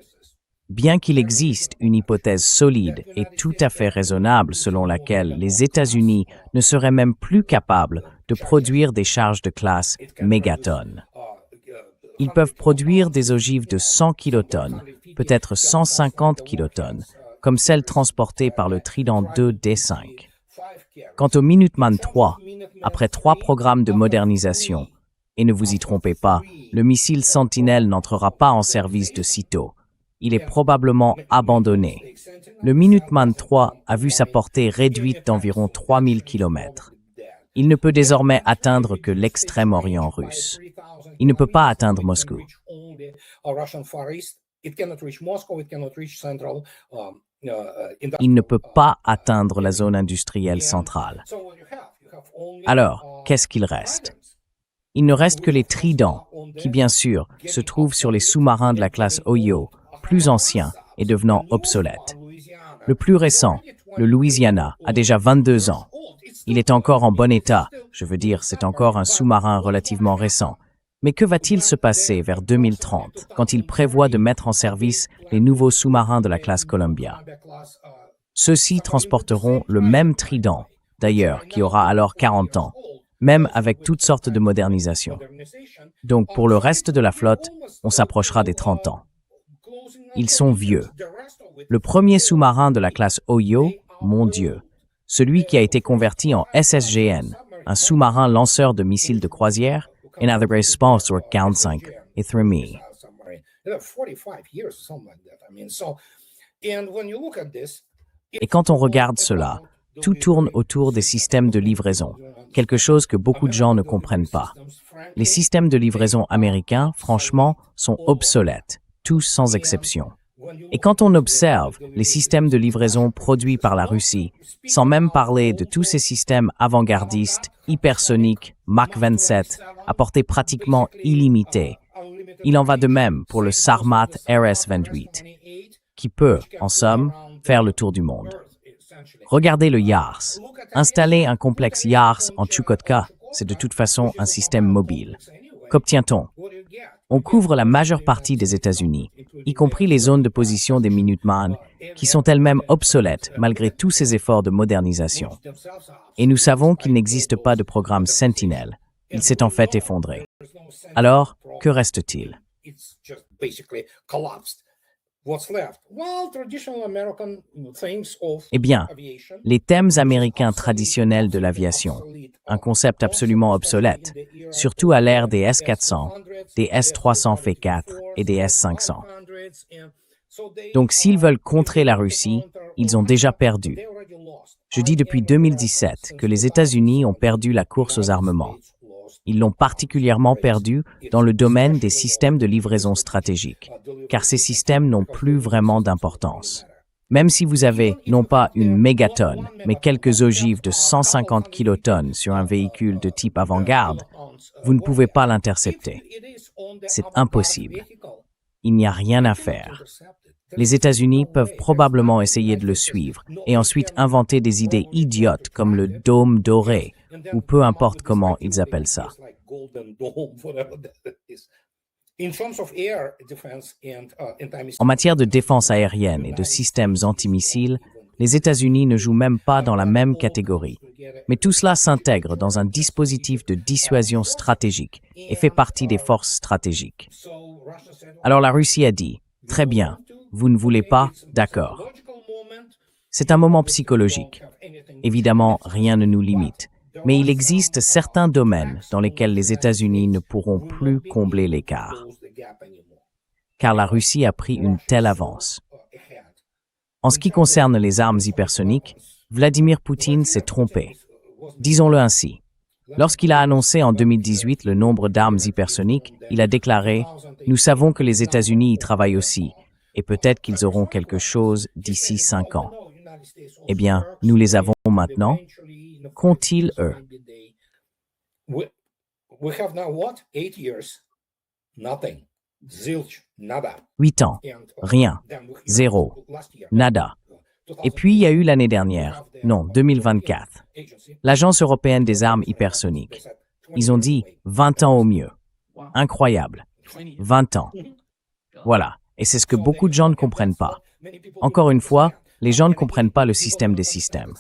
Bien qu'il existe une hypothèse solide et tout à fait raisonnable selon laquelle les États-Unis ne seraient même plus capables de produire des charges de classe mégatonnes. Ils peuvent produire des ogives de 100 kilotonnes, peut-être 150 kilotonnes, comme celles transportées par le Trident II D5. Quant au Minuteman III, après 3 programmes de modernisation, et ne vous y trompez pas, le missile Sentinelle n'entrera pas en service de sitôt. Il est probablement abandonné. Le Minuteman III a vu sa portée réduite d'environ 3000 km. Il ne peut désormais atteindre que l'extrême-orient russe. Il ne peut pas atteindre Moscou. Il ne peut pas atteindre la zone industrielle centrale. Alors, qu'est-ce qu'il reste? Il ne reste que les Tridents, qui bien sûr se trouvent sur les sous-marins de la classe Ohio, plus anciens et devenant obsolètes. Le plus récent, le Louisiana, a déjà 22 ans. Il est encore en bon état, je veux dire, c'est encore un sous-marin relativement récent. Mais que va-t-il se passer vers 2030, quand il prévoit de mettre en service les nouveaux sous-marins de la classe Columbia? Ceux-ci transporteront le même Trident, d'ailleurs, qui aura alors 40 ans, même avec toutes sortes de modernisations. Donc pour le reste de la flotte, on s'approchera des 30 ans. Ils sont vieux. Le premier sous-marin de la classe Ohio, mon Dieu, celui qui a été converti en SSGN, un sous-marin lanceur de missiles de croisière, et n'avait pas sur 45 et 3000. Et quand on regarde cela, tout tourne autour des systèmes de livraison, quelque chose que beaucoup de gens ne comprennent pas. Les systèmes de livraison américains, franchement, sont obsolètes, tous sans exception. Et quand on observe les systèmes de livraison produits par la Russie, sans même parler de tous ces systèmes avant-gardistes, hypersoniques, Mach 27, à portée pratiquement illimitée, il en va de même pour le Sarmat RS-28, qui peut, en somme, faire le tour du monde. Regardez le Yars. Installer un complexe Yars en Tchoukotka, c'est de toute façon un système mobile. Qu'obtient-on? On couvre la majeure partie des États-Unis, y compris les zones de position des Minuteman, qui sont elles-mêmes obsolètes malgré tous ces efforts de modernisation. Et nous savons qu'il n'existe pas de programme Sentinel. Il s'est en fait effondré. Alors, que reste-t-il? Eh bien, les thèmes américains traditionnels de l'aviation, un concept absolument obsolète, surtout à l'ère des S-400, des S-300 F4 et des S-500. Donc s'ils veulent contrer la Russie, ils ont déjà perdu. Je dis depuis 2017 que les États-Unis ont perdu la course aux armements. Ils l'ont particulièrement perdu dans le domaine des systèmes de livraison stratégique, car ces systèmes n'ont plus vraiment d'importance. Même si vous avez, non pas une mégatonne, mais quelques ogives de 150 kilotonnes sur un véhicule de type avant-garde, vous ne pouvez pas l'intercepter. C'est impossible. Il n'y a rien à faire. Les États-Unis peuvent probablement essayer de le suivre et ensuite inventer des idées idiotes comme le dôme doré, ou peu importe comment ils appellent ça. En matière de défense aérienne et de systèmes antimissiles, les États-Unis ne jouent même pas dans la même catégorie. Mais tout cela s'intègre dans un dispositif de dissuasion stratégique et fait partie des forces stratégiques. Alors la Russie a dit, « Très bien, vous ne voulez pas, d'accord. » C'est un moment psychologique. Évidemment, rien ne nous limite. Mais il existe certains domaines dans lesquels les États-Unis ne pourront plus combler l'écart, car la Russie a pris une telle avance. En ce qui concerne les armes hypersoniques, Vladimir Poutine s'est trompé. Disons-le ainsi. Lorsqu'il a annoncé en 2018 le nombre d'armes hypersoniques, il a déclaré « Nous savons que les États-Unis y travaillent aussi, et peut-être qu'ils auront quelque chose d'ici 5 ans. » Eh bien, nous les avons maintenant. Qu'ont-ils, eux? Zilch, nada. 8 ans, rien, zéro, nada. Et puis il y a eu l'année dernière, non, 2024, l'Agence européenne des armes hypersoniques. Ils ont dit 20 ans au mieux. Incroyable. 20 ans. Voilà. Et c'est ce que beaucoup de gens ne comprennent pas. Encore une fois, les gens ne comprennent pas le système des systèmes.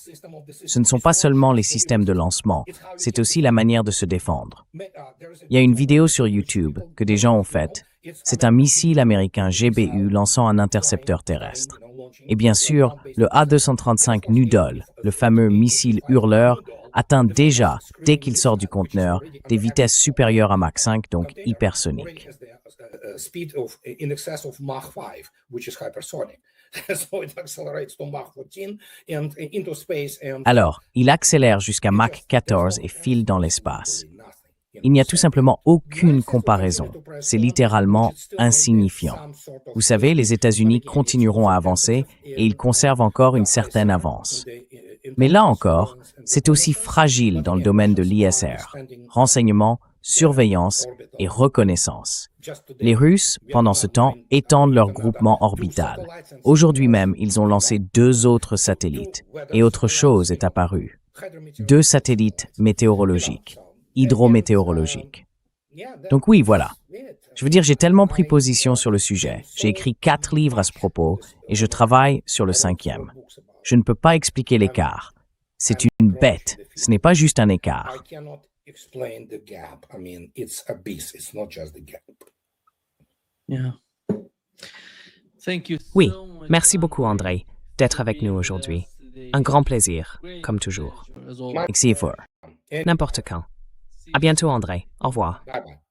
Ce ne sont pas seulement les systèmes de lancement, c'est aussi la manière de se défendre. Il y a une vidéo sur YouTube que des gens ont faite. C'est un missile américain GBU lançant un intercepteur terrestre. Et bien sûr, le A-235 Nudol, le fameux missile hurleur, atteint déjà, dès qu'il sort du conteneur, des vitesses supérieures à Mach 5, donc hypersoniques. Speed of in excess of Mach 5, which is hypersonic. So it accelerates to Mach 14 and into space. Alors, il accélère jusqu'à Mach 14 et file dans l'espace. Il n'y a tout simplement aucune comparaison. C'est littéralement insignifiant. Vous savez, les États-Unis continueront à avancer et ils conservent encore une certaine avance. Mais là encore, c'est aussi fragile dans le domaine de l'ISR, renseignement, surveillance et reconnaissance. Les Russes, pendant ce temps, étendent leur groupement orbital. Aujourd'hui même, ils ont lancé 2 autres satellites. Et autre chose est apparue. 2 satellites météorologiques, hydrométéorologiques. Donc oui, voilà. Je veux dire, j'ai tellement pris position sur le sujet. J'ai écrit 4 livres à ce propos et je travaille sur le 5e. Je ne peux pas expliquer l'écart. C'est une bête. Ce n'est pas juste un écart. Explain the gap. I mean, it's abyss. It's not just the gap. Yeah. Thank you Oui, so much, merci beaucoup André d'être avec nous aujourd'hui. Un grand plaisir, comme toujours. As always. Merci fort. N'importe quand. À bientôt André. Au revoir. Bye bye.